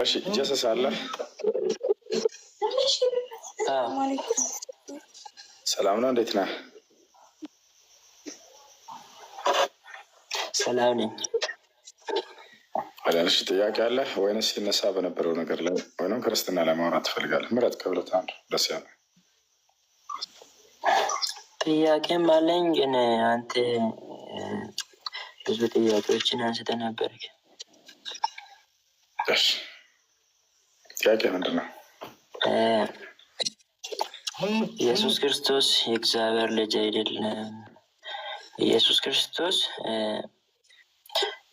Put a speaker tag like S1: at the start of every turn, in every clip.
S1: እሺ ጀሰስ አለ። ሰላም ነው፣ እንዴት ነህ?
S2: ሰላም ነኝ።
S1: አለንሽ ጥያቄ አለ ወይንስ ሲነሳ በነበረው ነገር ላይ ወይንም ክርስትና ላይ ማውራት ትፈልጋለህ? ምረጥ ከሁለት አንዱ ደስ ያለ።
S2: ጥያቄም አለኝ ግን አንተ ብዙ ጥያቄዎችን አንስተህ ነበር።
S1: እሺ ጥያቄ ምንድን ነው?
S2: ኢየሱስ ክርስቶስ የእግዚአብሔር ልጅ አይደለም? ኢየሱስ ክርስቶስ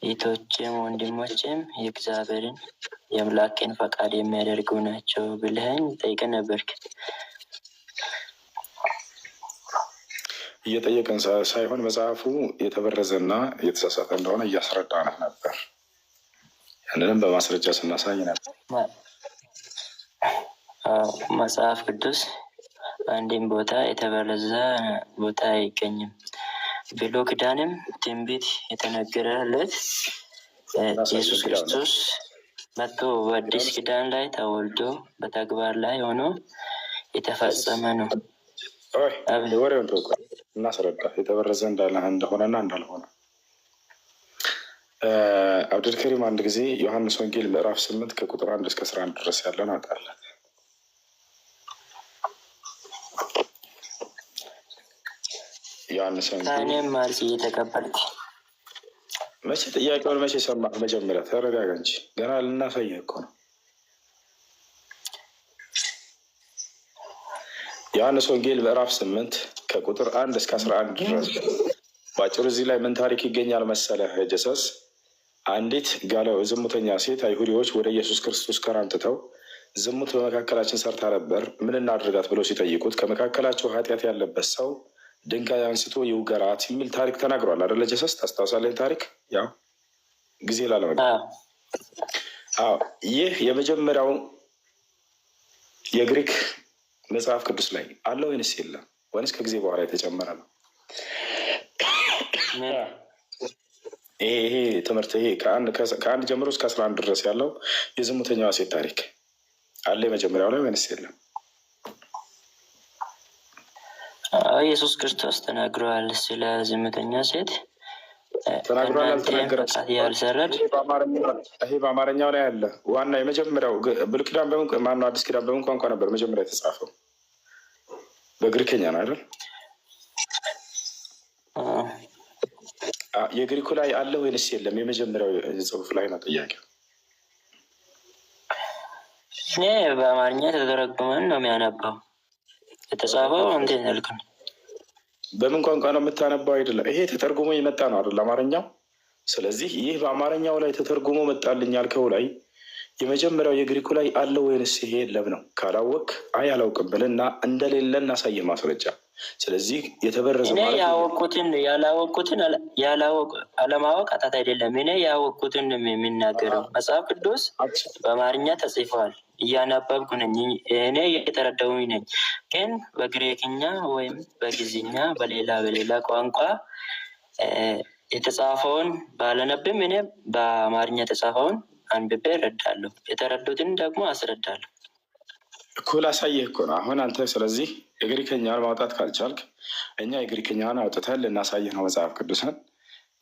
S2: እህቶቼም ወንድሞቼም የእግዚአብሔርን የአምላክን ፈቃድ የሚያደርጉ ናቸው ብለኸኝ ጠይቀህ ነበርክ።
S1: እየጠየቀን ሳይሆን መጽሐፉ የተበረዘና የተሳሳተ እንደሆነ እያስረዳነህ ነበር። ያንንም በማስረጃ ስናሳይ ነበር።
S2: መጽሐፍ ቅዱስ አንድም ቦታ የተበረዘ ቦታ አይገኝም። ብሉይ ኪዳንም ትንቢት የተነገረለት ኢየሱስ ክርስቶስ መጥቶ በአዲስ ኪዳን ላይ ተወልዶ በተግባር ላይ ሆኖ የተፈጸመ ነው።
S1: ወሬውን ተውቀ እናስረዳ የተበረዘ እንደሆነና እንዳልሆነ። አብዱልከሪም አንድ ጊዜ ዮሐንስ ወንጌል ምዕራፍ 8 ከቁጥር 1 እስከ 11 ድረስ ያለን አውጣለን። ዮሐንስ ወንጌል
S2: ማርሲ የተቀበልክ
S1: መቼ ጥያቄውን መቼ ሰማህ? መጀመሪያ ተረጋጋ እንጂ ገና ልናሳይህ እኮ ነው። ዮሐንስ ወንጌል ምዕራፍ 8 ከቁጥር 1 እስከ 11 ድረስ ባጭሩ እዚህ ላይ ምን ታሪክ ይገኛል መሰለህ? ጀሰስ አንዲት ዝሙተኛ ሴት አይሁዲዎች ወደ ኢየሱስ ክርስቶስ ጋር አምጥተው ዝሙት በመካከላችን ሰርታ ነበር፣ ምን እናድርጋት ብለው ሲጠይቁት ከመካከላቸው ኃጢአት ያለበት ሰው ድንጋይ አንስቶ ይውገራት የሚል ታሪክ ተናግሯል አይደለ? ጀሰስ ታስታውሳለህ? ታሪክ ያው ጊዜ ላለመ ይህ የመጀመሪያው የግሪክ መጽሐፍ ቅዱስ ላይ አለ ወይንስ የለም? ወይንስ ከጊዜ በኋላ የተጨመረ ነው? ይሄ ትምህርት ይሄ ከአንድ ጀምሮ እስከ 11 ድረስ ያለው የዝሙተኛዋ ሴት ታሪክ አለ የመጀመሪያው ላይ ወይንስ የለም?
S2: ኢየሱስ ክርስቶስ ተናግሯል ስለ ዝሙተኛ ሴት
S1: ተናግሯል። አልተናገረም? ይሄ በአማርኛው ላይ አለ። ዋና የመጀመሪያው ብሉይ ኪዳን ማነው አዲስ ኪዳን በምን ቋንቋ ነበር መጀመሪያ የተጻፈው? በግሪከኛ ነው አይደል? የግሪኩ ላይ አለ ወይንስ የለም? የመጀመሪያው ጽሑፍ ላይ ነው ጥያቄው።
S2: እኔ በአማርኛ ተተረጉመን ነው የሚያነባው። የተጻፈው እንዴት ያልክ ነው?
S1: በምን ቋንቋ ነው የምታነባው? አይደለም ይሄ ተተርጉሞ የመጣ ነው አይደል? አማርኛው። ስለዚህ ይህ በአማርኛው ላይ ተተርጉሞ መጣልኝ ያልከው ላይ የመጀመሪያው የግሪኩ ላይ አለ ወይንስ ይሄ የለም ነው? ካላወቅ አይ አላውቅም ብልና እንደሌለ እናሳየህ ማስረጃ። ስለዚህ የተበረዘ ማለት
S2: ያላወቁትን አለማወቅ አጣት አይደለም። እኔ ያወቁትን የሚናገረው መጽሐፍ ቅዱስ በአማርኛ ተጽፏል፣ እያነበብኩ ነኝ፣ እኔ የተረዳሁኝ ነኝ። ግን በግሪክኛ ወይም በግዕዝኛ በሌላ ቋንቋ የተጻፈውን ባለነብም እኔ በአማርኛ የተጻፈውን አንብቤ እረዳለሁ፣ የተረዱትን ደግሞ አስረዳለሁ።
S1: እኩል አሳየህ እኮ ነው አሁን አንተ። ስለዚህ የግሪከኛን ማውጣት ካልቻልክ እኛ የግሪከኛን አውጥተን ልናሳየህ ነው መጽሐፍ ቅዱስን።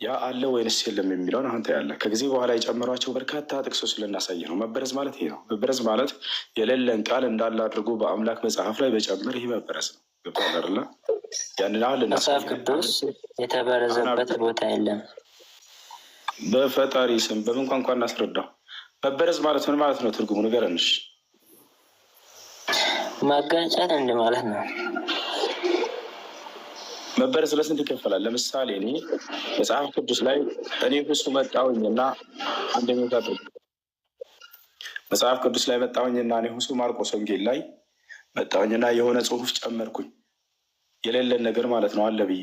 S1: ያ አለ ወይንስ የለም የሚለውን አሁን ታያለህ። ከጊዜ በኋላ የጨመሯቸው በርካታ ጥቅሶች ልናሳየህ ነው። መበረዝ ማለት ይሄ ነው። መበረዝ ማለት የሌለን ቃል እንዳለ አድርጎ በአምላክ መጽሐፍ ላይ በጨምር ይህ መበረዝ ነው። ገብቶሃል አይደለ? ያንን አሁን
S2: መጽሐፍ ቅዱስ የተበረዘበት ቦታ የለም።
S1: በፈጣሪ ስም በምን ቋንቋ እናስረዳው? መበረዝ ማለት ምን ማለት ነው? ትርጉሙ ንገረንሽ።
S2: ማጋጨት እንደ ማለት ነው።
S1: መበረዝ ለስንት ይከፈላል? ለምሳሌ እኔ መጽሐፍ ቅዱስ ላይ እኔ ሁሱ መጣሁኝና አንደኛ መጽሐፍ ቅዱስ ላይ መጣሁኝና እኔ ሁሱ ማርቆስ ወንጌል ላይ መጣሁኝና የሆነ ጽሑፍ ጨመርኩኝ፣ የሌለን ነገር ማለት ነው አለ ብዬ፣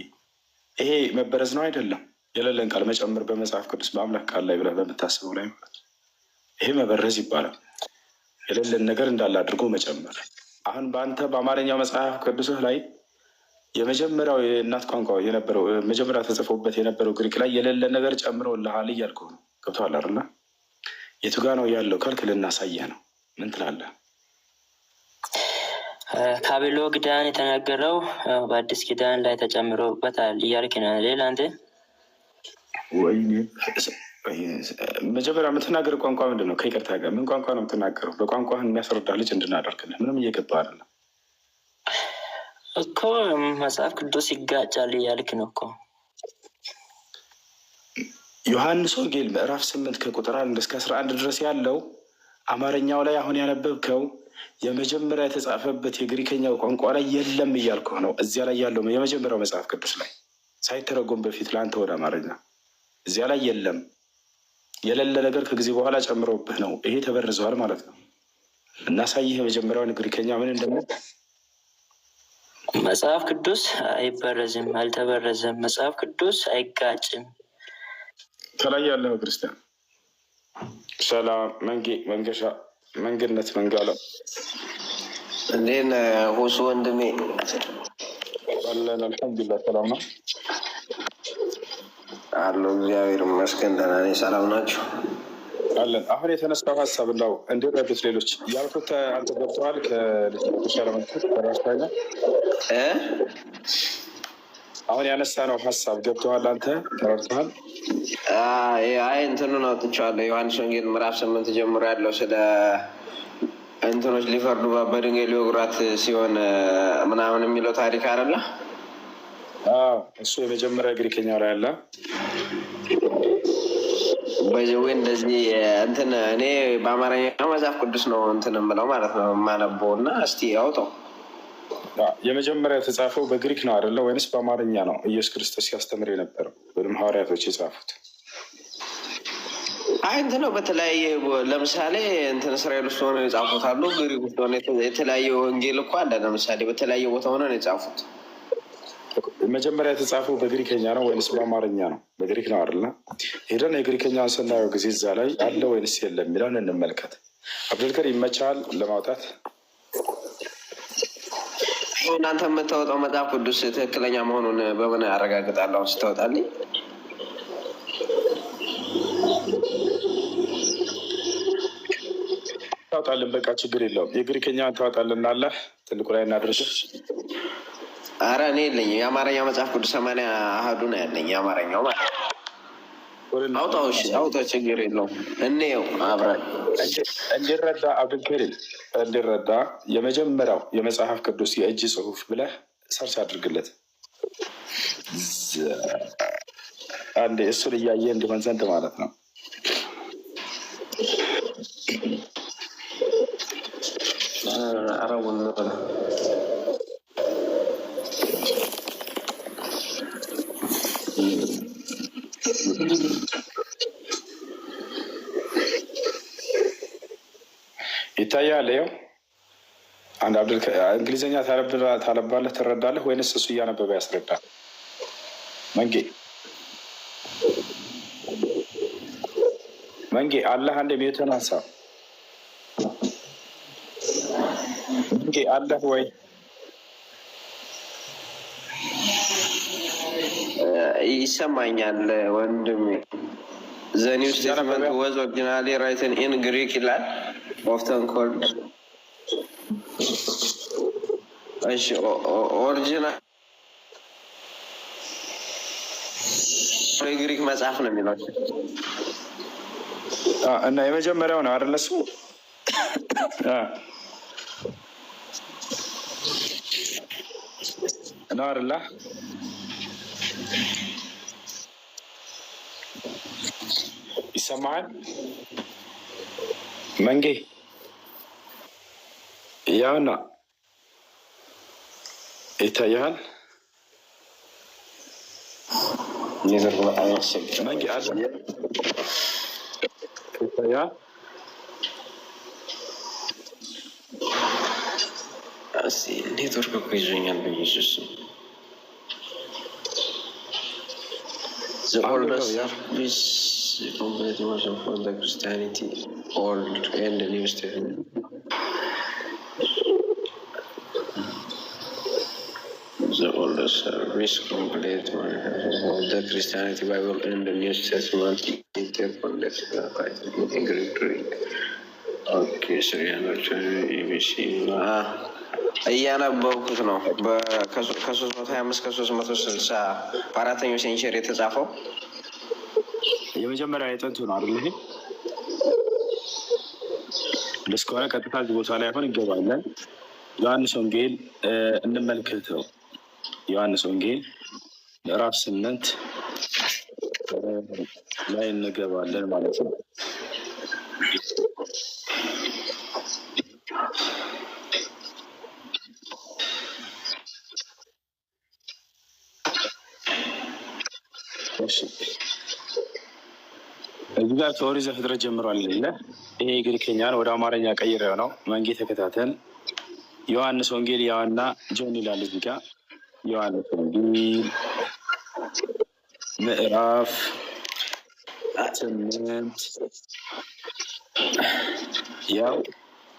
S1: ይሄ መበረዝ ነው አይደለም? የሌለን ቃል መጨመር በመጽሐፍ ቅዱስ በአምላክ ቃል ላይ ብለህ በምታስበው ላይ ማለት ነው። ይሄ መበረዝ ይባላል። የሌለን ነገር እንዳለ አድርጎ መጨመር። አሁን በአንተ በአማርኛው መጽሐፍ ቅዱስህ ላይ የመጀመሪያው የእናት ቋንቋ የነበረው መጀመሪያ ተጽፎበት የነበረው ግሪክ ላይ የሌለን ነገር ጨምረውልሃል እያልኩህ ነው። ገብቶሃል አይደለ? የቱ ጋ ነው ያለው ካልክ ልናሳየህ ነው። ምን ትላለህ?
S2: ከብሎ ኪዳን የተናገረው በአዲስ ኪዳን ላይ ተጨምሮበታል እያልክ ነው ሌላ አንተ?
S1: ወይኔ መጀመሪያ የምትናገር ቋንቋ ምንድን ነው? ከይቅርታ ጋር ምን ቋንቋ ነው የምትናገረው? በቋንቋህን የሚያስረዳ ልጅ እንድናደርግልህ ምንም እየገባ አይደለም
S2: እኮ። መጽሐፍ ቅዱስ ይጋጫል እያልክ ነው እኮ።
S1: ዮሐንስ ወንጌል ምዕራፍ 8 ከቁጥር 1 እስከ 11 ድረስ ያለው አማርኛው ላይ አሁን ያነበብከው የመጀመሪያ የተጻፈበት የግሪከኛው ቋንቋ ላይ የለም እያልኩህ ነው። እዚያ ላይ ያለው የመጀመሪያው መጽሐፍ ቅዱስ ላይ ሳይተረጎም በፊት ለአንተ ወደ አማርኛ እዚያ ላይ የለም። የሌለ ነገር ከጊዜ በኋላ ጨምረውብህ ነው። ይሄ ተበርዘዋል ማለት ነው። እናሳይህ የመጀመሪያውን ግሪከኛ ምን እንደሞ።
S2: መጽሐፍ ቅዱስ አይበረዝም፣ አልተበረዘም። መጽሐፍ ቅዱስ አይጋጭም።
S1: ከላይ ያለው ክርስቲያን ሰላም መንገሻ መንገድነት መንጋለው
S3: እንዴን ሁሱ ወንድሜ
S1: አለን። አልሐምዱሊላህ ሰላም ነው
S3: አሎ። እግዚአብሔር ይመስገን ደህና ነኝ። ሰላም ናችሁ?
S1: አለን። አሁን የተነሳው ሀሳብ እንዳው እንዲረዱት ሌሎች ያልኩት አንተ ገብተዋል። ከልጅ ከራስታኛ አሁን ያነሳ ነው ሀሳብ ገብተዋል። አንተ ተረድተሃል?
S3: አይ እንትኑን አውጥቼዋለሁ። ዮሐንስ ወንጌል ምዕራፍ 8 ጀምሮ ያለው ስለ እንትኖች ሊፈርዱ በድንጋይ ሊወግሯት ሲሆን ምናምን የሚለው ታሪክ አይደለ?
S1: እሱ የመጀመሪያ ግሪከኛው ላይ አለ።
S3: በዚዌ እንደዚህ እንትን እኔ በአማርኛ መጽሐፍ ቅዱስ ነው እንትን የምለው ማለት ነው የማነበው እና እስቲ አውጣው።
S1: የመጀመሪያ የተጻፈው በግሪክ ነው አይደለ? ወይንስ በአማርኛ ነው ኢየሱስ ክርስቶስ ሲያስተምር የነበረው ወይም ሐዋርያቶች የጻፉት?
S3: አይ እንትን ነው በተለያየ ለምሳሌ እንትን እስራኤል ውስጥ ሆነ የጻፉት አሉ። ግሪክ ውስጥ ሆነ የተለያየ ወንጌል እኮ አለ። ለምሳሌ በተለያየ ቦታ ሆነ ነው የጻፉት።
S1: መጀመሪያ የተጻፈው በግሪከኛ ነው ወይንስ በአማርኛ ነው? በግሪክ ነው አይደለ? ሄደን የግሪከኛውን ስናየው ጊዜ እዛ ላይ አለ ወይንስ የለም የሚለውን እንመልከት። አብዱልከር ይመቻል ለማውጣት?
S3: እናንተ የምታወጣው መጽሐፍ ቅዱስ ትክክለኛ መሆኑን በምን ያረጋግጣለሁ? ስታወጣልኝ
S1: ታወጣልን። በቃ ችግር የለውም። የግሪከኛውን ታወጣልን አለ ትልቁ ላይ እናድርግ።
S3: አረ እኔ የለኝም የአማርኛ መጽሐፍ ቅዱስ 80 አሀዱ ነው ያለኝ የአማርኛው ማለት ነው። አውጣው። እሺ አውጣው፣ ችግር የለውም። እንየው አብረን
S1: እንዲረዳ አብዱልከሪም እንዲረዳ የመጀመሪያው የመጽሐፍ ቅዱስ የእጅ ጽሑፍ ብለህ ሰርች አድርግለት አንዴ፣ እሱን እያየ እንዲሆን ዘንድ ማለት ነው።
S3: አረቡን
S1: ይታያል። ይኸው አንድ እንግሊዝኛ ታነባለህ ትረዳለህ፣ ወይንስ እሱ እያነበበ ያስረዳል? መንጌ አለህ? አንድ ሚዩትን ሀሳብ መንጌ አለህ ወይ?
S3: ይሰማኛል ወንድሜ። ዘ ኒው ስቴትመንት ወዝ ኦሪጂናሊ ራይትን ኢን ግሪክ ይላል። ኦፍተን ኮልድ እሺ፣ ኦሪጂናል ግሪክ መጽሐፍ ነው የሚለው
S1: እና የመጀመሪያው ነው አይደል? እሱ ነው አይደለ? ይሰማሃል መንጌ? ያውና ይታያል መንጌ አለ ይታያል።
S3: ኔትወርክ እኮ ይዞኛል በኢየሱስ The oldest service complete version for the Christianity Old and the New Testament. The oldest service complete of the Christianity Bible and the New Testament interpolated in Greek. Okay, so ABC እያነበብኩት ነው። ከ325 ከ360 በአራተኛው ሴንቸሪ የተጻፈው
S1: የመጀመሪያ የጥንቱ ነው አይደል? እስከሆነ ቀጥታ እዚህ ቦታ ላይ አሁን እንገባለን። ዮሐንስ ወንጌል እንመልከተው። ዮሐንስ ወንጌል ምዕራፍ 8 ላይ እንገባለን ማለት ነው። እዚህ ጋር ከኦሪት ዘፍጥረት ጀምሯል። ይሄ ግሪከኛን ወደ አማርኛ ቀይሬው ነው። መንጌ ተከታተል። ዮሐንስ ወንጌል ያዋና ጆን ይላል እዚህ ጋር። ዮሐንስ ወንጌል ምዕራፍ 8 ያው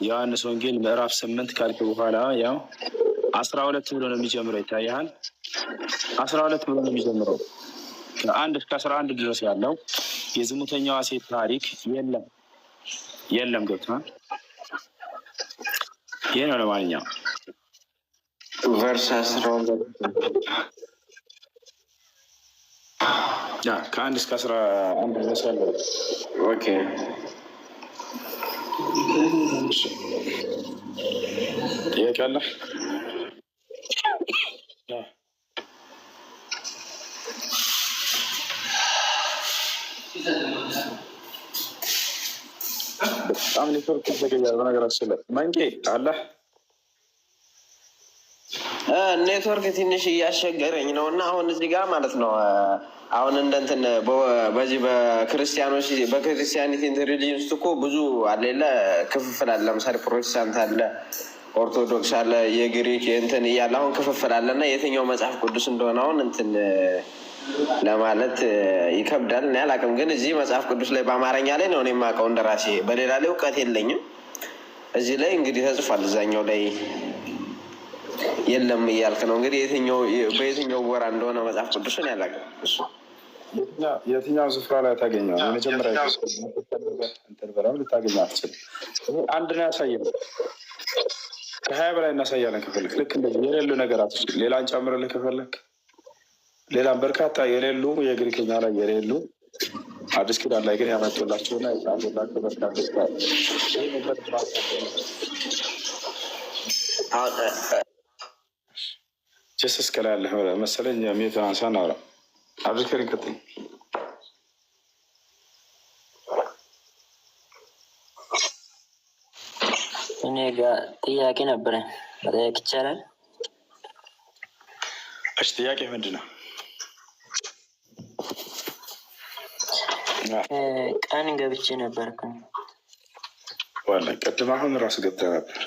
S1: ዮሐንስ ወንጌል ምዕራፍ 8 ካልክ በኋላ ያው 12 ብሎ ነው የሚጀምረው። ይታያል። 12 ብሎ ነው የሚጀምረው። ከ1 እስከ 11 ድረስ ያለው የዝሙተኛዋ ሴት ታሪክ የለም ገብቷል። ይሄ ነው ለማንኛው
S3: ቨርስ 12
S1: ከ1 እስከ 11 ድረስ ያለው
S3: ኦኬ።
S1: ጥያቄ አለ? በጣም ኔትወርክ ይዘገያል። በነገራችን ላይ መንጌ አለ
S3: ኔትወርክ ትንሽ እያስቸገረኝ ነው እና አሁን እዚህ ጋር ማለት ነው። አሁን እንደንትን በዚህ በክርስቲያኖች በክርስቲያኒቲ ሪሊጅን ውስጥ እኮ ብዙ አለ ክፍፍል አለ። ለምሳሌ ፕሮቴስታንት አለ፣ ኦርቶዶክስ አለ፣ የግሪክ እንትን እያለ አሁን ክፍፍል አለ እና የትኛው መጽሐፍ ቅዱስ እንደሆነ አሁን እንትን ለማለት ይከብዳል። እኔ አላውቅም፣ ግን እዚህ መጽሐፍ ቅዱስ ላይ በአማርኛ ላይ ነው እኔ የማውቀው እንደራሴ፣ በሌላ ላይ እውቀት የለኝም። እዚህ ላይ እንግዲህ ተጽፏል፣ እዛኛው ላይ የለም እያልክ ነው እንግዲህ። በየትኛው ወራ እንደሆነ መጽሐፍ ቅዱስን ያላውቅም። እሱ
S1: የትኛው ስፍራ ላይ ታገኘው? የመጀመሪያ እንትን በላም ልታገኘው አትችልም። አንድ ነው ያሳየን፣ ከ20 በላይ እናሳያለን ከፈለክ። ልክ እንደዚህ የሌሉ ነገራቶች ሌላን ጨምርልህ ከፈለክ ሌላም በርካታ የሌሉ የግሪክኛ ላይ የሌሉ አዲስ ኪዳን ላይ ግን ያመጡላቸውና የጻፉላቸው በርካቶች ጀስስ ከላይ ያለ መሰለኝ ሚዩት አንሳ እናውራ። አብዱልከሪ ቀጥል።
S2: እኔ ጋር ጥያቄ ነበረ፣ መጠየቅ ይቻላል?
S1: እሺ፣ ጥያቄ ምንድን ነው?
S2: ቀን ገብቼ ነበርኩ።
S1: ዋላ ቅድም አሁን ራሱ ገብተህ ነበር።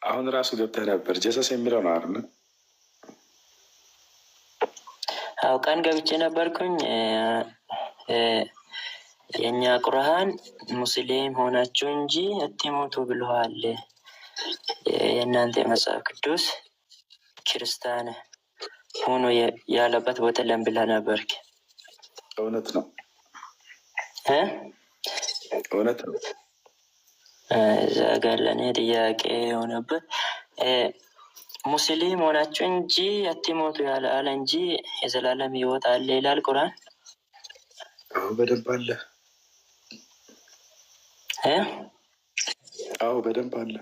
S1: አሁን ራሱ ገብተህ ነበር። ጀሰስ የሚለው ነው አይደል?
S2: አዎ ቀን ገብቼ ነበርኩኝ። የእኛ ቁርአን ሙስሊም ሆናችሁ እንጂ አትሞቱ ብለዋል። የእናንተ መጽሐፍ ቅዱስ ክርስቲያን ሆኖ ያለበት ቦታ ለም ብለህ ነበርክ።
S1: እውነት ነው፣ እውነት ነው።
S2: እዛ ጋር ለእኔ ጥያቄ የሆነበት ሙስሊም ሆናችሁ እንጂ አትሞቱ ያለ አለ እንጂ የዘላለም ሕይወት አለ ይላል ቁርአን።
S1: አዎ በደንብ አለ። አዎ በደንብ አለ።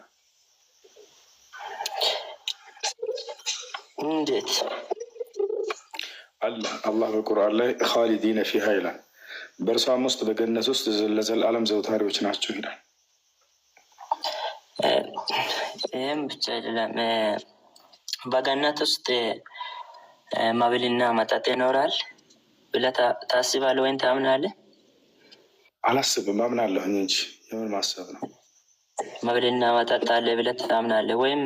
S2: እንዴት
S1: አላህ በቁርአን ላይ ኻሊዲነ ፊሃ ይላል። በእርሷም ውስጥ በገነት ውስጥ ለዘላለም ዘውታሪዎች ናቸው ይላል።
S2: ይህም ብቻ አይደለም። በገነት ውስጥ መብልና መጠጥ ይኖራል ብለህ ታስባለህ ወይም ታምናለህ?
S1: አላስብም፣ አምናለሁኝ እንጂ የምን ማሰብ ነው?
S2: መብልና መጠጥ አለ ብለህ ታምናለህ? ወይም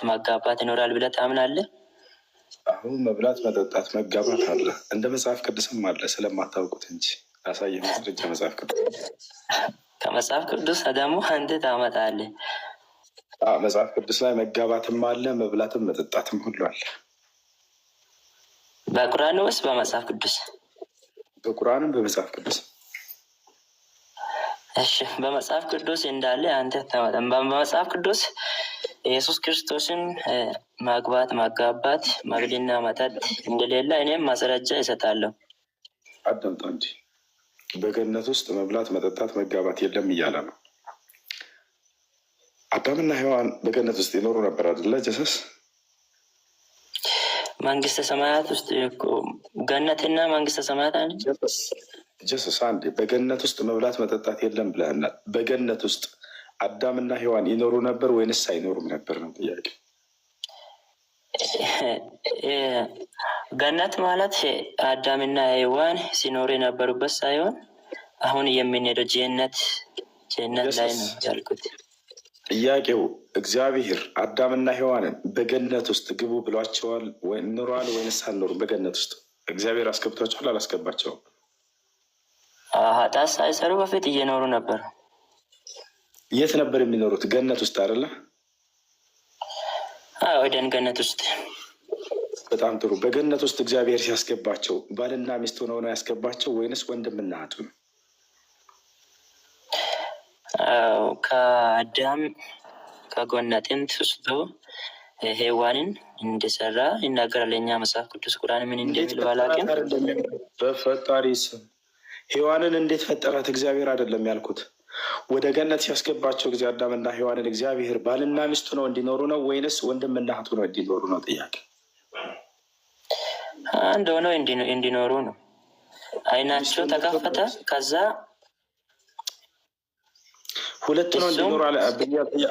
S2: ማጋባት ይኖራል ብለህ ታምናለህ?
S1: አሁን መብላት፣ መጠጣት፣ መጋባት አለ፣ እንደ መጽሐፍ ቅዱስም አለ። ስለማታውቁት እንጂ አሳየህ ማስረጃ መጽሐፍ ቅዱስ።
S2: ከመጽሐፍ ቅዱስ ደግሞ አንተ ታመጣለህ።
S1: መጽሐፍ ቅዱስ ላይ መጋባትም አለ፣ መብላትም መጠጣትም ሁሉ አለ።
S2: በቁርአን ውስጥ በመጽሐፍ ቅዱስ?
S1: በቁርአንም በመጽሐፍ ቅዱስ።
S2: እሺ በመጽሐፍ ቅዱስ እንዳለ አንተ ታወጣም። በመጽሐፍ ቅዱስ ኢየሱስ ክርስቶስን ማግባት፣ ማጋባት፣ መብልና መጠጥ እንደሌለ እኔም ማስረጃ ይሰጣለሁ።
S1: አዳምጣ እንጂ በገነት ውስጥ መብላት፣ መጠጣት፣ መጋባት የለም እያለ ነው። አዳምና ሔዋን በገነት ውስጥ ይኖሩ ነበር አይደለ? ጀሰስ
S2: መንግስተ ሰማያት ውስጥ ገነትና መንግስተ ሰማያት አንድ
S1: ጀሰስ አንዴ በገነት ውስጥ መብላት መጠጣት የለም ብለናል። በገነት ውስጥ አዳምና ሔዋን ይኖሩ ነበር ወይንስ አይኖሩም ነበር ነው ጥያቄ።
S2: ገነት ማለት አዳምና ሔዋን ሲኖሩ የነበሩበት ሳይሆን አሁን የምንሄደው ጀነት ላይ ነው ያልኩት።
S1: ጥያቄው እግዚአብሔር አዳምና ሔዋንን በገነት ውስጥ ግቡ ብሏቸዋል ኖረዋል ወይንስ አልኖሩም? በገነት ውስጥ እግዚአብሔር አስገብቷቸዋል አላስገባቸውም?
S2: ኃጢአት ሳይሰሩ በፊት እየኖሩ ነበር።
S1: የት ነበር የሚኖሩት? ገነት ውስጥ አይደለ?
S2: ወደን ገነት ውስጥ።
S1: በጣም ጥሩ። በገነት ውስጥ እግዚአብሔር ሲያስገባቸው ባልና ሚስት ሆነው ነው ያስገባቸው ወይንስ ወንድምና እህት ነው?
S2: ከአዳም ከጎነ አጥንት ወስዶ ሔዋንን እንደሰራ ይናገራል። የእኛ መጽሐፍ ቅዱስ ቁርአን ምን እንደሚል ባላውቅም
S1: በፈጣሪ ስም ሔዋንን እንዴት ፈጠራት? እግዚአብሔር አይደለም ያልኩት። ወደ ገነት ሲያስገባቸው ጊዜ አዳምና ሔዋንን እግዚአብሔር ባልና ሚስቱ ነው እንዲኖሩ ነው ወይንስ ወንድምና እህቱ ነው እንዲኖሩ ነው? ጥያቄ
S2: አንድ ሆነው እንዲኖሩ ነው። አይናቸው ተከፈተ። ከዛ
S1: ሁለቱ ነው እንዲኖሩ አለ።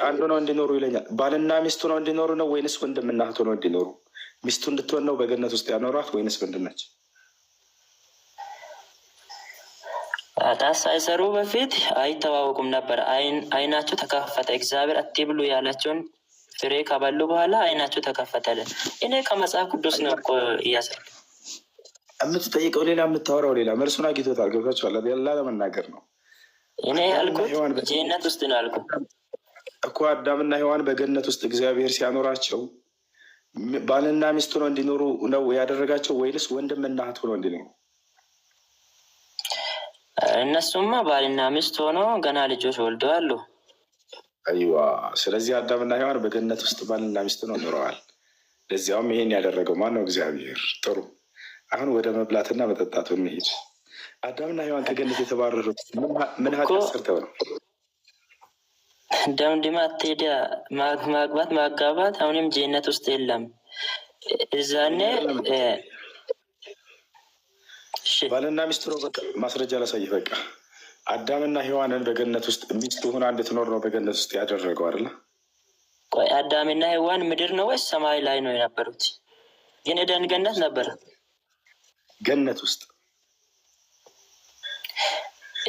S1: አንዱ ነው እንዲኖሩ ይለኛል። ባልና ሚስቱ ነው እንዲኖሩ ነው ወይንስ ወንድምና እህቱ ነው እንዲኖሩ? ሚስቱ እንድትሆን ነው በገነት ውስጥ ያኖሯት ወይንስ ምንድን ነች?
S2: ኃጢአት ሳይሰሩ በፊት አይተዋወቁም ነበር። አይናቸው ተከፈተ። እግዚአብሔር አትብሉ ያላቸውን ፍሬ ከበሉ በኋላ አይናቸው ተከፈተልን። እኔ ከመጽሐፍ ቅዱስ ነው እኮ እያስረዳ
S1: የምትጠይቀው ሌላ የምታወራው ሌላ። መልሱን አግኝቶታል። ገብቷችኋል? ሌላ ለመናገር ነው
S2: እኔ ያልኩት። ጀነት ውስጥ ነው ያልኩት
S1: እኮ። አዳምና ሔዋን በገነት ውስጥ እግዚአብሔር ሲያኖራቸው ባልና ሚስቱ ነው እንዲኖሩ ነው ያደረጋቸው ወይንስ ወንድምና እህቱ ነው እንዲኖሩ?
S2: እነሱማ ባልና ሚስት ሆኖ ገና ልጆች ወልደዋል።
S1: አይዋ። ስለዚህ አዳምና ሔዋን በገነት ውስጥ ባልና ሚስት ነው ኖረዋል። ለዚያውም ይሄን ያደረገው ማን ነው? እግዚአብሔር። ጥሩ። አሁን ወደ መብላትና መጠጣቱ እንሂድ። አዳምና ሔዋን ከገነት የተባረሩት ምን ኃጢአት ሰርተው ነው?
S2: ደምድማት ሄዳ ማግባት ማጋባት አሁንም ጀነት ውስጥ የለም። እዛኔ
S1: ባልና ሚስት ነው። በቃ ማስረጃ ላሳይህ። በቃ አዳምና ሔዋንን በገነት ውስጥ ሚስት ሆና እንድትኖር ነው በገነት ውስጥ ያደረገው አይደለ?
S2: ቆይ አዳምና ሔዋን ምድር ነው ወይስ ሰማይ ላይ ነው የነበሩት? ግን ኤደን ገነት ነበረ።
S1: ገነት ውስጥ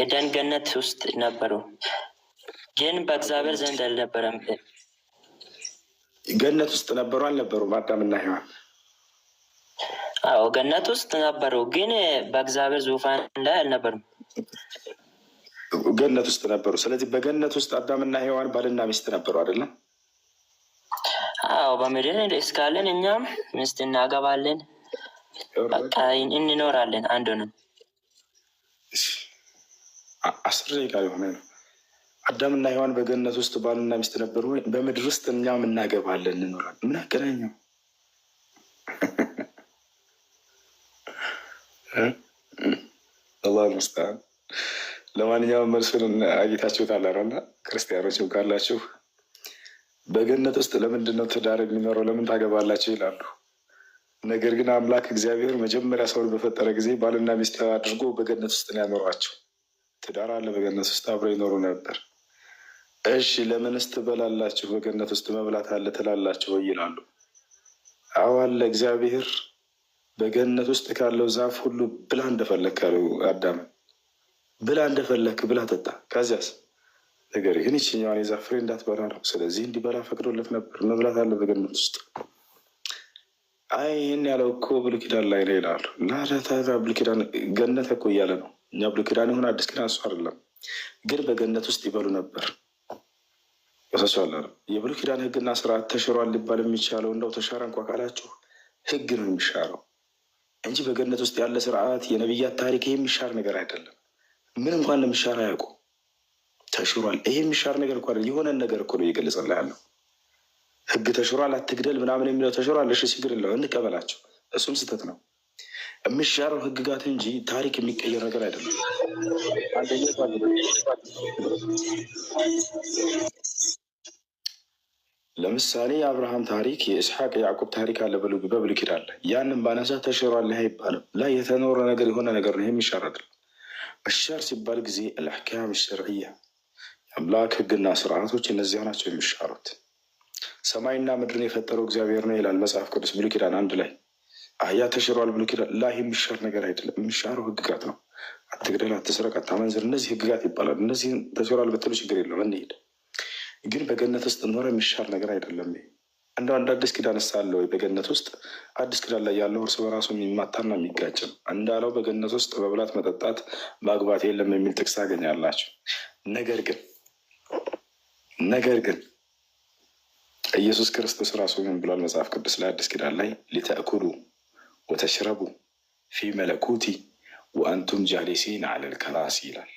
S2: ኤደን ገነት ውስጥ ነበሩ፣ ግን በእግዚአብሔር ዘንድ አልነበረም።
S1: ገነት ውስጥ ነበሩ አልነበሩም? አዳምና ሔዋን
S2: ገነት ውስጥ ነበሩ፣ ግን በእግዚአብሔር ዙፋን ላይ አልነበሩም።
S1: ገነት ውስጥ ነበሩ። ስለዚህ በገነት ውስጥ አዳምና ሔዋን ባልና ሚስት ነበሩ አይደለም?
S2: በምድር እስካለን እኛም ሚስት እናገባለን፣ በቃ እንኖራለን። አንዱ ነው።
S1: 10 ደቂቃ የሆነ ነው። አዳምና ሔዋን በገነት ውስጥ ባልና ሚስት ነበሩ። በምድር ውስጥ እኛም እናገባለን፣ እንኖራለን። ምን አገናኘው? አላህ ይመስገን። ለማንኛውም መልሱን አግኝታችሁታል አይደል? ክርስቲያኖችም ካላችሁ በገነት ውስጥ ለምንድን ነው ትዳር የሚኖረው? ለምን ታገባላችሁ ይላሉ። ነገር ግን አምላክ እግዚአብሔር መጀመሪያ ሰውን በፈጠረ ጊዜ ባልና ሚስት አድርጎ በገነት ውስጥ ነው ያኖሯቸው። ትዳር አለ በገነት ውስጥ፣ አብረው ይኖሩ ነበር። እሺ ለምንስ ትበላላችሁ? በገነት ውስጥ መብላት አለ ትላላችሁ ወይ ይላሉ። አዎ አለ። እግዚአብሔር በገነት ውስጥ ካለው ዛፍ ሁሉ ብላ እንደፈለክ ካለው አዳም ብላ እንደፈለክ ብላ ጠጣ። ከዚያስ ነገር ግን ይችኛዋን የዛፍ ፍሬ እንዳትበላ ነው። ስለዚህ እንዲበላ ፈቅዶለት ነበር። መብላት አለ በገነት ውስጥ። አይ ይህን ያለው እኮ ብሉይ ኪዳን ላይ ነው ይላሉ። እና ብሉይ ኪዳን ገነት እኮ እያለ ነው። እኛ ብሉይ ኪዳን ይሁን አዲስ ኪዳን እሱ አይደለም፣ ግን በገነት ውስጥ ይበሉ ነበር። ወሰሷለ የብሉይ ኪዳን ህግና ስርዓት ተሽሯል ሊባል የሚቻለው እንደው ተሻረ እንኳ ካላችሁ ህግ ነው የሚሻረው እንጂ በገነት ውስጥ ያለ ስርዓት የነቢያት ታሪክ ይሄ የሚሻር ነገር አይደለም። ምን እንኳን ለሚሻር አያውቁ ተሽሯል። ይሄ የሚሻር ነገር እኮ የሆነን ነገር እኮ ነው እየገለጸልህ ያለው። ህግ ተሽሯል፣ አትግደል ምናምን የሚለው ተሽሯል። እሺ ችግር የለውም እንቀበላቸው። እሱም ስህተት ነው። የሚሻረው ህግጋት እንጂ ታሪክ የሚቀየር ነገር አይደለም። ለምሳሌ የአብርሃም ታሪክ፣ የኢስሐቅ የያዕቆብ ታሪክ አለ በብሉይ ኪዳን ላይ። ያንን ባነሳ ተሽሯል አይባልም። ላይ የተኖረ ነገር የሆነ ነገር ነው። ይሄ የሚሻር አይደለም። መሻር ሲባል ጊዜ አልአሕካም ሸርዕያ የአምላክ ህግና ስርዓቶች እነዚያ ናቸው የሚሻሩት። ሰማይና ምድርን የፈጠረው እግዚአብሔር ነው ይላል መጽሐፍ ቅዱስ ብሉይ ኪዳን 1 ላይ። አህያ ተሽሯል ብሉይ ኪዳን ላይ የሚሻር ነገር አይደለም። የሚሻረው ህግጋት ነው። አትግደል፣ አትስረቅ፣ አታመንዝር፣ እነዚህ ህግጋት ይባላል። እነዚህን ተሽሯል ብትሉ ችግር የለውም እንሂድ። ግን በገነት ውስጥ ኖረ የሚሻር ነገር አይደለም። እንደው አንድ አዲስ ኪዳን ሳለ ወይ በገነት ውስጥ አዲስ ኪዳን ላይ ያለው እርስ በራሱ የሚማታና የሚጋጭ ነው። እንዳለው በገነት ውስጥ መብላት፣ መጠጣት፣ ማግባት የለም የሚል ጥቅስ ታገኛላችሁ። ነገር ግን ኢየሱስ ክርስቶስ ራሱ ምን ብሏል መጽሐፍ ቅዱስ ላይ አዲስ ኪዳን ላይ ሊተእኩሉ ወተሽረቡ ፊ መለኩቲ ወአንቱም ጃሊሲን አለል ከራሲ ይላል።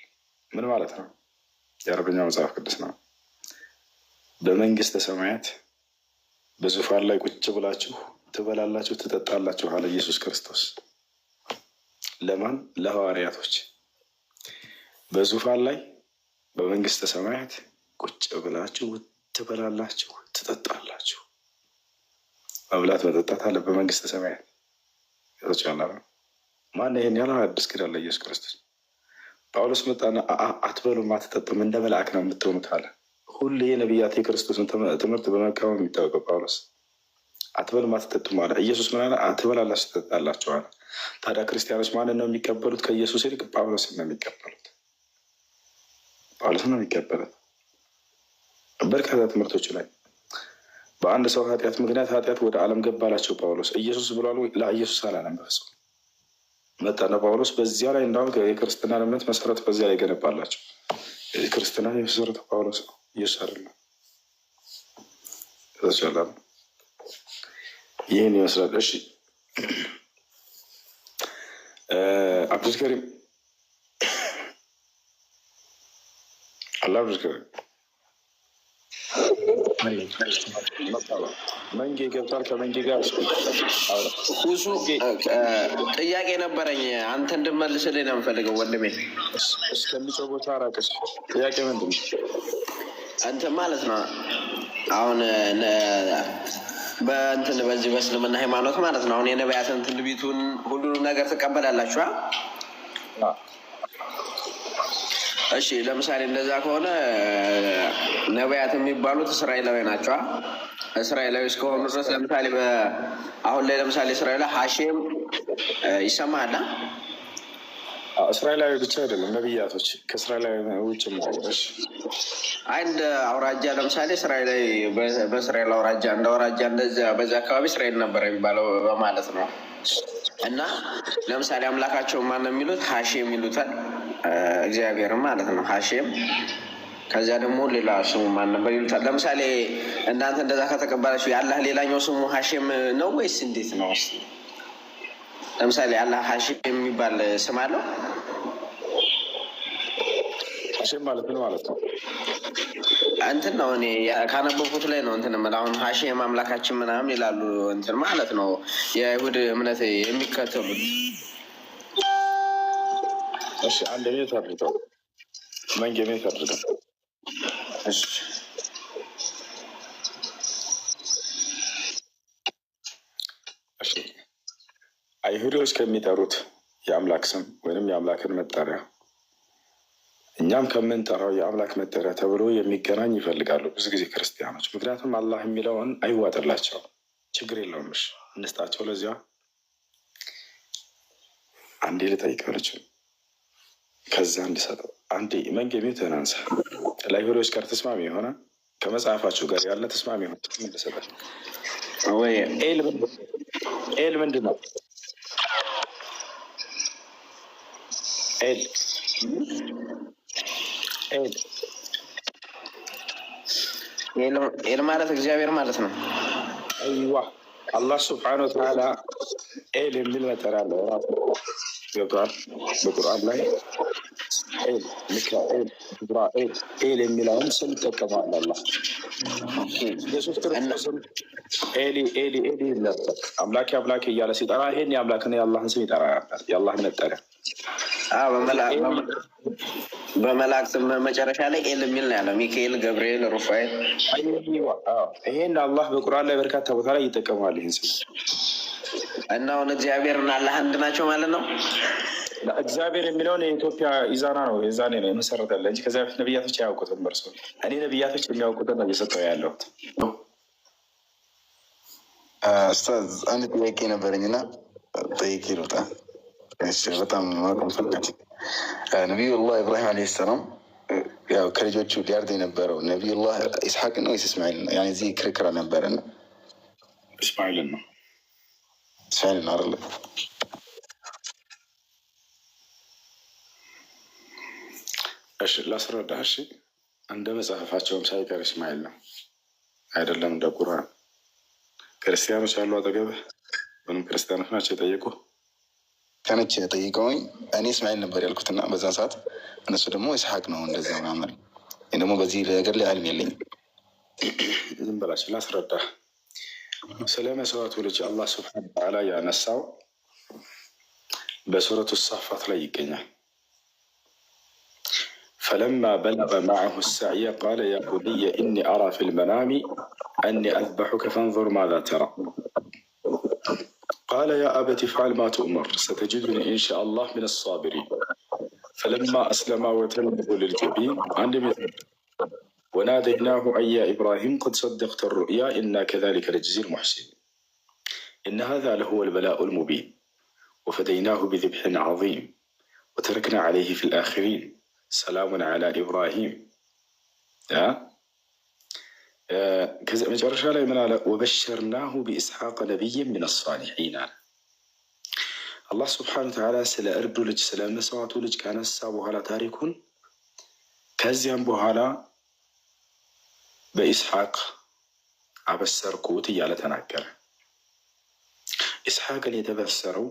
S1: ምን ማለት ነው? የአረበኛ መጽሐፍ ቅዱስ ነው። በመንግስተ ሰማያት በዙፋን ላይ ቁጭ ብላችሁ ትበላላችሁ፣ ትጠጣላችሁ አለ ኢየሱስ ክርስቶስ። ለማን? ለሐዋርያቶች። በዙፋን ላይ በመንግስተ ሰማያት ቁጭ ብላችሁ ትበላላችሁ፣ ትጠጣላችሁ። መብላት መጠጣት አለ በመንግስተ ሰማያት የተቻለ ማን ይሄን ያለ? አዲስ ኪዳን ላይ ኢየሱስ ክርስቶስ። ጳውሎስ መጣና አትበሉም አትጠጡም እንደ መልአክ ነው የምትሆኑት አለ። ሁሌ የነቢያት የክርስቶስን ትምህርት በመቃወም የሚታወቀው ጳውሎስ አትበሉም አትጠጡም አለ። ኢየሱስ ምን አለ? ትበላላችሁ ትጠጣላችሁ አለ። ታዲያ ክርስቲያኖች ማንን ነው የሚቀበሉት? ከኢየሱስ ይልቅ ጳውሎስን ነው የሚቀበሉት። ጳውሎስን ነው የሚቀበሉት። በርካታ ትምህርቶች ላይ በአንድ ሰው ኃጢአት ምክንያት ኃጢአት ወደ ዓለም ገባላቸው ጳውሎስ። ኢየሱስ ብሏል ወይ? ለኢየሱስ አላለም በፍጹም። መጣና ጳውሎስ በዚያ ላይ እንዳሁን የክርስትና እምነት መሰረት በዚያ ላይ ገነባላቸው። ክርስትና የመሰረተው ጳውሎስ ነው፣ ኢየሱስ አይደለም። ተቻለ ይህን ይመስላል። እሺ አብዱልከሪም አላ አብዱልከሪም መንጌ ገብቷል። ከመንጌ ጋር
S3: ብዙ ጥያቄ ነበረኝ። አንተ እንድመልስልኝ ነው የምፈልገው ወንድሜ።
S1: እስከሚጮህ ቦታ ራቅሽ። ጥያቄ ምንድን ነው?
S3: እንትን ማለት ነው አሁን በእንትን በዚህ በእስልምና ሃይማኖት ማለት ነው አሁን የነቢያትን ትንቢቱን ሁሉንም ነገር ትቀበላላችሁ? እሺ ለምሳሌ እንደዛ ከሆነ ነቢያት የሚባሉት እስራኤላዊ ናቸው። እስራኤላዊ እስከሆኑ ድረስ ለምሳሌ አሁን ላይ ለምሳሌ እስራኤላ ሀሼም ይሰማሃል?
S1: እስራኤላዊ ብቻ አይደለም ነቢያቶች ከእስራኤላዊ ውጭ ማለሽ
S3: አንድ አውራጃ ለምሳሌ እስራኤላዊ በእስራኤል አውራጃ እንደ አውራጃ እንደዚያ በዚያ አካባቢ እስራኤል ነበር የሚባለው በማለት ነው። እና ለምሳሌ አምላካቸው ማን ነው የሚሉት? ሀሼም ይሉታል። እግዚአብሔርም ማለት ነው ሀሼም። ከዚያ ደግሞ ሌላ ስሙ ማን ነበር ይሉታል። ለምሳሌ እናንተ እንደዛ ከተቀበላችሁ የአላህ ሌላኛው ስሙ ሀሼም ነው ወይስ እንዴት ነው? ለምሳሌ አላህ ሀሼም የሚባል ስም አለው?
S1: ሀሼም ማለት ነው ማለት ነው
S3: እንትን ነው እኔ ካነበብኩት ላይ ነው እንትን የምልህ። አሁን ሀሼም አምላካችን ምናምን ይላሉ እንትን ማለት ነው የአይሁድ እምነት የሚከተሉት።
S1: እሺ አንድ ቤት አድርገው መንጌ ቤት አድርገው። እሺ እሺ አይሁዶች ከሚጠሩት የአምላክ ስም ወይንም የአምላክን መጠሪያ እኛም ከምንጠራው የአምላክ መጠሪያ ተብሎ የሚገናኝ ይፈልጋሉ ብዙ ጊዜ ክርስቲያኖች። ምክንያቱም አላህ የሚለውን አይዋጥላቸው። ችግር የለውም እሺ እንስጣቸው። ለዚያ አንዴ ልጠይቀለች ከዛ እንዲሰጠው አንዴ መንጌ ቤት ተናንሳ ለአይሁዶች ጋር ተስማሚ የሆነ ከመጽሐፋቸው ጋር ያለ ተስማሚ የሆነ እንድሰጣል ወይ? ኤል ምንድን ነው? ኤል
S3: ኤል ማለት እግዚአብሔር ማለት ነው።
S1: አይዋ አላህ ስብሓነ ወተዓላ ኤል የሚል መጠሪያ አለው ራሱ ገብቷል። በቁርአን ላይ ኤል፣ ሚካኤል፣ ጅብራኤል ኤል የሚለውን ስም ይጠቀማል አላህ። ኢየሱስ ክርስቶስም ኤሊ ኤሊ ኤሊ ነበር አምላኬ አምላኬ እያለ ሲጠራ ይሄን የአምላክና የአላህን ስም ይጠራ ነበር፣ የአላህን መጠሪያ።
S3: በመላእክት መጨረሻ ላይ ኤል የሚል ነው ያለው፣ ሚካኤል፣ ገብርኤል፣ ሩፋኤል።
S1: ይሄን አላህ በቁርአን ላይ በርካታ ቦታ ላይ ይጠቀማል ይህን ስም።
S3: እና አሁን እግዚአብሔርና አላህ አንድ ናቸው ማለት ነው።
S1: እግዚአብሔር የሚለውን የኢትዮጵያ ኢዛና ነው የዛኔ ነው የመሰረተለ እንጂ ከዚያ በፊት ነቢያቶች አያውቁትም። እርሱ እኔ ነቢያቶች የሚያውቁትን ነው እየሰጠው ያለሁት።
S4: ኡስታዝ አንድ ጥያቄ ነበረኝና ጠይቄ ልውጣ። በጣም ማቆም ፈቃድ ነቢዩላህ ኢብራሂም ዓለይሂ ሰላም ያው ከልጆቹ ሊያርድ የነበረው ነቢዩላህ ኢስሐቅ ነው ወይስ እስማኤል ነው? ያኔ እዚህ ክርክር ነበረና
S1: እስማኤልን ነው
S4: እስማኤልን አይደለ?
S1: እሺ ላስረዳህ። እሺ እንደ መጽሐፋቸውም ሳይቀር እስማኤል ነው አይደለም። እንደ ቁርአን ክርስቲያኖች ያሉ አጠገብህ ምንም ክርስቲያኖች ናቸው የጠየቁ
S4: ከነች ጠይቀውኝ እኔ እስማኤል ነበር ያልኩትና በዛ ሰዓት እነሱ ደግሞ ኢስሐቅ ነው እንደዛ ምናምን። ይህ ደግሞ በዚህ ነገር ላይ አልም የለኝም።
S1: ዝም በላቸው ላስረዳህ። ስለ መስዋዕቱ ልጅ አላህ ስብሐነ ወተዓላ ያነሳው በሱረቱ ሳፋት ላይ ይገኛል። فلما بلغ معه السعي قال يا بني إني أرى في المنام أني أذبحك فانظر ماذا ترى قال يا أبت افعل ما تؤمر ستجدني إن شاء الله من الصابرين فلما أسلما وتله للجبين وناديناه أي يا إبراهيم قد صدقت الرؤيا إنا كذلك نجزي المحسنين إن هذا لهو البلاء المبين وفديناه بذبح عظيم وتركنا عليه في الآخرين سلام على إبراهيم. كذا مجرش على من على وبشرناه بإسحاق نبيا من الصالحين. الله سبحانه وتعالى سلا أردو لج سلا مسواتو لج كان السابو على تاريخون كزيان بوهالا بإسحاق عبسر كوتي على تناكر إسحاق اللي يتبسروا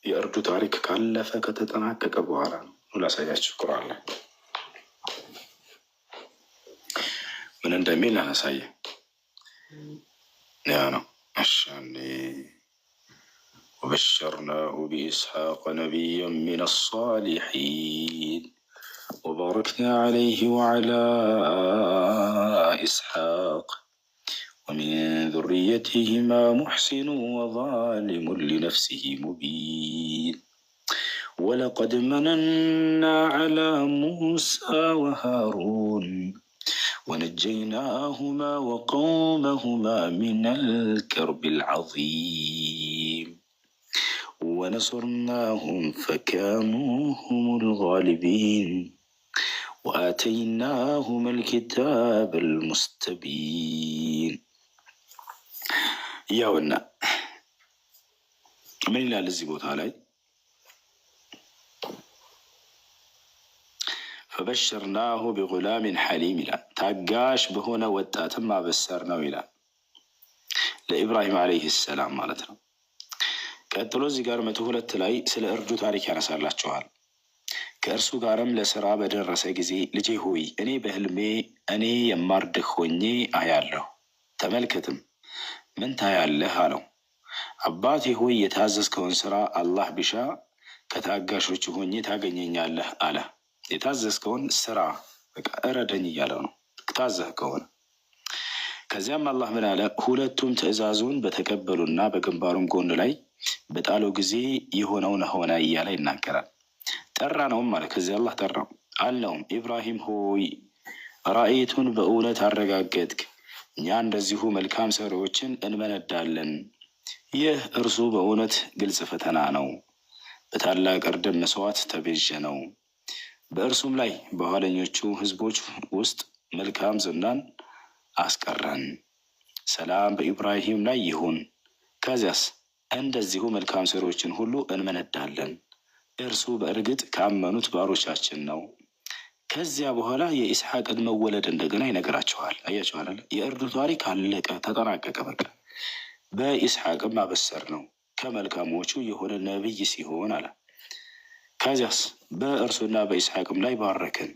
S1: يأردو تاريخ كالفة كتتناكك بوهالا ولا سيدات شكرا الله من اندميل أنا سيد يعني عشاني وبشرناه بإسحاق نبيا من الصالحين وباركنا عليه وعلى إسحاق ومن ذريتهما محسن وظالم لنفسه مبين ولقد مننا على موسى وهارون ونجيناهما وقومهما من الكرب العظيم ونصرناهم فكانوا هم الغالبين وآتيناهما الكتاب المستبين. ياونا من إلى الزبوت علي فبشرناه بغلام حليم لا تاقاش بهنا وتاتم بسرنا إلى لإبراهيم عليه السلام مالتنا ቀጥሎ እዚህ ጋር 102 ላይ ስለ እርዱ ታሪክ ያነሳላችኋል። ከእርሱ ጋርም ለስራ በደረሰ ጊዜ ልጄ ሆይ እኔ በህልሜ እኔ የማርድህ ሆኜ አያለሁ፣ ተመልከትም ምን ታያለህ አለው። አባቴ ሆይ የታዘዝከውን ስራ አላህ ቢሻ ከታጋሾች ሆኜ ታገኘኛለህ አለ። የታዘዝከውን ስራ በቃ እረደኝ እያለው ነው ታዘህ ከሆነ። ከዚያም አላህ ምን አለ? ሁለቱም ትዕዛዙን በተቀበሉና በግንባሩም ጎን ላይ በጣለው ጊዜ የሆነውን ሆነ እያለ ይናገራል። ጠራ ነውም ማለት ከዚህ አላህ ጠራው አለውም ኢብራሂም ሆይ ራእይቱን በእውነት አረጋገጥክ፣ እኛ እንደዚሁ መልካም ሰሪዎችን እንመነዳለን። ይህ እርሱ በእውነት ግልጽ ፈተና ነው። በታላቅ እርድም መስዋዕት ተቤዠ ነው። በእርሱም ላይ በኋለኞቹ ህዝቦች ውስጥ መልካም ዝናን አስቀረን። ሰላም በኢብራሂም ላይ ይሁን። ከዚያስ እንደዚሁ መልካም ሰሪዎችን ሁሉ እንመነዳለን። እርሱ በእርግጥ ካመኑት ባሮቻችን ነው። ከዚያ በኋላ የኢስሐቅን መወለድ እንደገና ይነግራቸዋል። አያቸው አለ። የእርዱ ታሪክ አለቀ፣ ተጠናቀቀ። በቃ በኢስሐቅም አበሰር ነው ከመልካሞቹ የሆነ ነቢይ ሲሆን አለ። ከዚያስ በእርሱና በኢስሐቅም ላይ ባረክን፣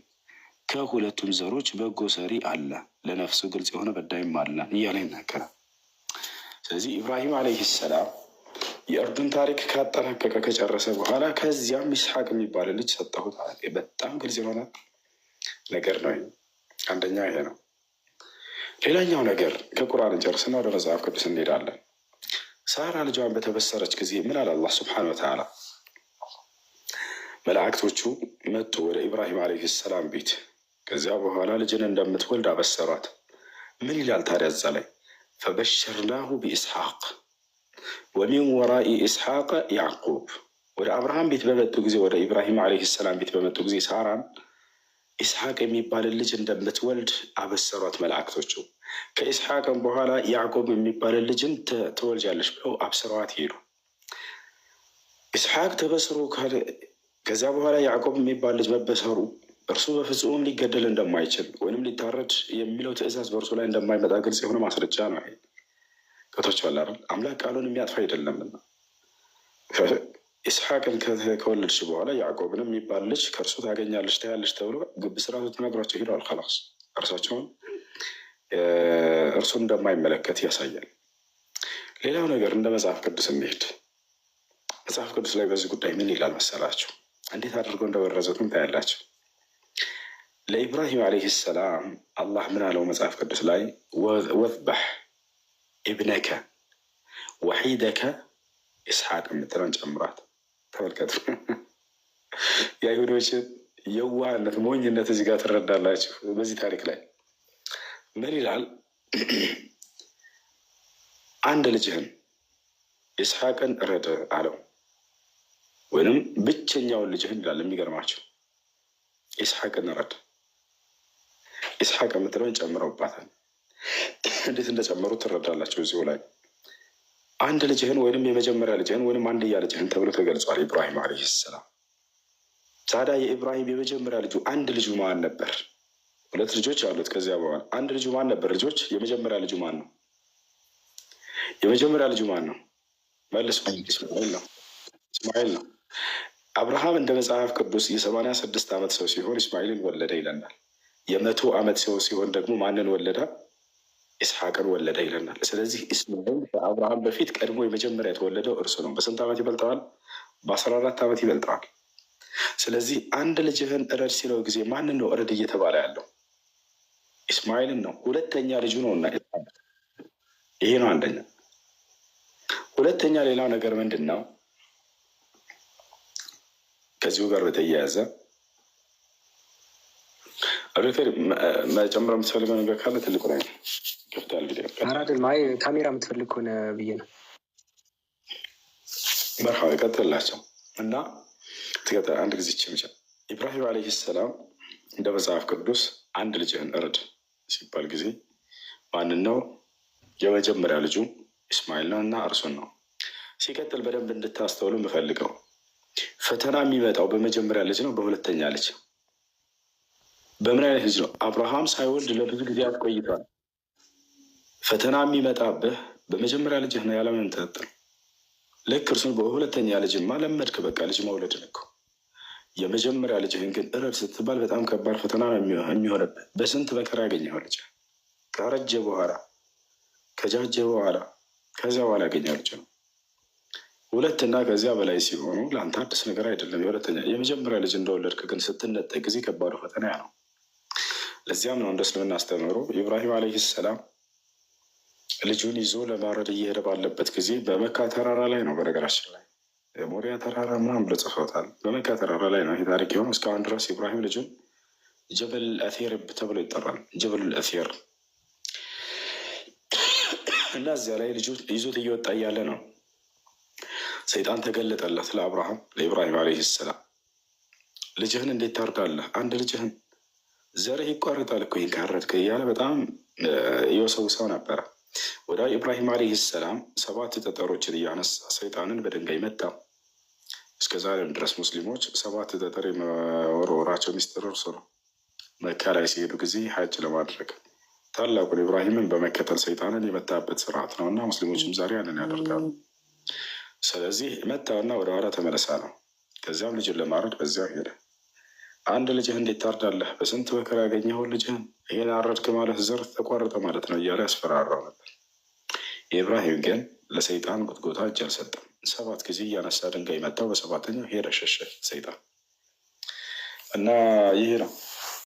S1: ከሁለቱም ዘሮች በጎ ሰሪ አለ፣ ለነፍሱ ግልጽ የሆነ በዳይም አለ እያለ ይናገራል። ስለዚህ ኢብራሂም ዓለይህ ሰላም የእርዱን ታሪክ ካጠናቀቀ ከጨረሰ በኋላ ከዚያም ኢስሐቅ የሚባል ልጅ ሰጠሁት አለ። በጣም ግልጽ የሆነ ነገር ነው። አንደኛ ይሄ ነው። ሌላኛው ነገር ከቁርአን እንጨርስና ወደ መጽሐፍ ቅዱስ እንሄዳለን። ሳራ ልጇን በተበሰረች ጊዜ ምን አለ አላህ ስብሐነሁ ወተዓላ? መላእክቶቹ መጡ ወደ ኢብራሂም ዓለይሂ ሰላም ቤት። ከዚያ በኋላ ልጅን እንደምትወልድ አበሰሯት። ምን ይላል ታዲያ እዛ ላይ? ፈበሸርናሁ ቢኢስሐቅ ወሚን ወራኢ ኢስሐቅ ያዕቁብ። ወደ አብርሃም ቤት በመጡ ጊዜ፣ ወደ ኢብራሂም ዓለይሂ ሰላም ቤት በመጡ ጊዜ ሳራን ኢስሐቅ የሚባልን ልጅ እንደምትወልድ አበሰሯት መላእክቶቹ። ከኢስሐቅም በኋላ ያዕቆብ የሚባልን ልጅን ትወልጃለች ብለው አብስረዋት ሄዱ። ኢስሐቅ ተበስሮ ከዚያ በኋላ ያዕቆብ የሚባል ልጅ መበሰሩ እርሱ በፍጹም ሊገደል እንደማይችል ወይም ሊታረድ የሚለው ትእዛዝ በእርሱ ላይ እንደማይመጣ ግልጽ የሆነ ማስረጃ ነው። ይሄ ከቶች ባላል አምላክ ቃሉን የሚያጥፋ አይደለምና ኢስሐቅን ከወለድሽ በኋላ ያዕቆብንም የሚባል ልጅ ከእርሱ ታገኛለች ታያለች ተብሎ ግብ ስራቱ ተነግሯቸው ሄደዋል። ከላስ እርሳቸውን እርሱን እንደማይመለከት ያሳያል። ሌላው ነገር እንደ መጽሐፍ ቅዱስ እንሄድ። መጽሐፍ ቅዱስ ላይ በዚህ ጉዳይ ምን ይላል መሰላችሁ? እንዴት አድርገው እንደወረዙትም ታያላቸው። ለኢብራሂም ዓለይሂ ሰላም አላህ ምን አለው መጽሐፍ ቅዱስ ላይ? ወዝበሕ ኢብነከ ወሒደከ ኢስሐቅ የምትለውን ጨምሯት። ተመልከቱ የአይሁዶችን የዋህነት ሞኝነት እዚህ ጋር ትረዳላችሁ። በዚህ ታሪክ ላይ ምን ይላል? አንድ ልጅህን ኢስሐቅን እረድ አለው። ወይንም ብቸኛውን ልጅህን ይላል። የሚገርማቸው ኢስሐቅን እረድ፣ ኢስሐቅ የምትለውን ጨምረውባታል። እንዴት እንደጨመሩ ትረዳላችሁ እዚሁ ላይ። አንድ ልጅህን ወይንም የመጀመሪያ ልጅህን ወይንም አንድያ ልጅህን ተብሎ ተገልጿል። ኢብራሂም ዓለይሂ ሰላም። ታዲያ የኢብራሂም የመጀመሪያ ልጁ አንድ ልጁ ማን ነበር? ሁለት ልጆች አሉት። ከዚያ በኋላ አንድ ልጁ ማን ነበር? ልጆች የመጀመሪያ ልጁ ማን ነው? የመጀመሪያ ልጁ ማን ነው? መልስ። እስማኤል ነው። እስማኤል ነው። አብርሃም እንደ መጽሐፍ ቅዱስ የ86 ዓመት ሰው ሲሆን እስማኤልን ወለደ ይለናል። የ100 ዓመት ሰው ሲሆን ደግሞ ማንን ወለደ? ኢስሐቅን ወለደ ይለናል። ስለዚህ እስማኤል ከአብርሃም በፊት ቀድሞ የመጀመሪያ የተወለደው እርሱ ነው። በስንት ዓመት ይበልጠዋል? በ14 ዓመት ይበልጠዋል። ስለዚህ አንድ ልጅህን እረድ ሲለው ጊዜ ማንን ነው እረድ እየተባለ ያለው? ኢስማኤልን ነው። ሁለተኛ ልጁ ነው እና ይሄ ነው አንደኛ። ሁለተኛ ሌላው ነገር ምንድን ነው? ከዚሁ ጋር በተያያዘ መጨመር የምትፈልገው ነገር ካለ ትልቁ ላይ ከፍታል።
S5: ማይ ካሜራ የምትፈልግ ከሆነ ብዬ ነው። መርሃ ቀጥላቸው እና አንድ ጊዜ ችምጫ ኢብራሂም ዓለይሂ ሰላም እንደ መጽሐፍ ቅዱስ አንድ ልጅህን እረድ ሲባል ጊዜ ማንን ነው? የመጀመሪያ ልጁ ኢስማኤል ነው እና እርሱን ነው። ሲቀጥል በደንብ እንድታስተውሉ የምፈልገው ፈተና የሚመጣው በመጀመሪያ ልጅ ነው በሁለተኛ ልጅ? በምን አይነት ልጅ ነው? አብርሃም ሳይወልድ ለብዙ ጊዜ ቆይቷል። ፈተና የሚመጣብህ በመጀመሪያ ልጅህ ነው ያለምንም ጥርጥር። ልክ እርሱን በሁለተኛ ልጅማ ለመድክ፣ በቃ ልጅ መውለድን እኮ። የመጀመሪያ ልጅህን ግን እረድ ስትባል በጣም ከባድ ፈተና ነው የሚሆንብህ። በስንት መከራ ያገኘኸው ልጅ ካረጀ በኋላ ከጃጀ በኋላ ከዚያ በኋላ ያገኘኸው ልጅ ነው። ሁለትና ከዚያ በላይ ሲሆኑ ለአንተ አዲስ ነገር አይደለም። የሁለተኛ የመጀመሪያ ልጅ እንደወለድክ ግን ስትነጠቅ ጊዜ ከባዱ ፈተና ነው። ለዚያም ነው እንደ እስልምና አስተምህሮ ኢብራሂም ዓለይሂ ሰላም ልጁን ይዞ ለማረድ እየሄደ ባለበት ጊዜ በመካ ተራራ ላይ ነው። በነገራችን ላይ የሞሪያ ተራራ ምናምን ብሎ ጽፎታል። በመካ ተራራ ላይ ነው ይህ ታሪክ የሆነው። እስካሁን ድረስ ኢብራሂም ልጁን ጀበል አቴር ተብሎ ይጠራል። ጀበል አቴር እና እዚያ ላይ ልጁ ይዞት እየወጣ እያለ ነው ሰይጣን ተገለጠለት ለኢብራሂም ዓለይሂ ሰላም። ልጅህን እንዴት ታርዳለህ? አንድ ልጅህን ዘርህ ይቋረጣል እኮ ይህን ካረድክ እያለ በጣም የወሰውሰው ነበረ። ወደ ኢብራሂም ዓለይሂ ሰላም 7 ጠጠሮችን እያነሳ ሰይጣንን በድንጋይ መታ። እስከ ዛሬም ድረስ ሙስሊሞች 7 ጠጠር የመወርወራቸው ሚስጥር እርሱ ነው። መካ ላይ ሲሄዱ ጊዜ ሀጅ ለማድረግ ታላቁን ኢብራሂምን በመከተል ሰይጣንን የመታበት ስርዓት ነው እና ሙስሊሞችም ዛሬ ያንን ያደርጋሉ። ስለዚህ መታውና ወደ ኋላ ተመለሳ ነው። ከዚያም ልጅን ለማረድ በዚያው ሄደ። አንድ ልጅህ እንዴት ታርዳለህ? በስንት መከራ ያገኘኸውን ልጅህን ይህን አረድክ ማለት ዘር ተቋረጠ ማለት ነው እያለ ያስፈራራው ነበር። የኢብራሂም ግን ለሰይጣን ጉትጎታ እጅ አልሰጠም። 7 ጊዜ እያነሳ ድንጋይ መታው። በሰባተኛው ሄደ፣ ሸሸ ሰይጣን እና ይህ ነው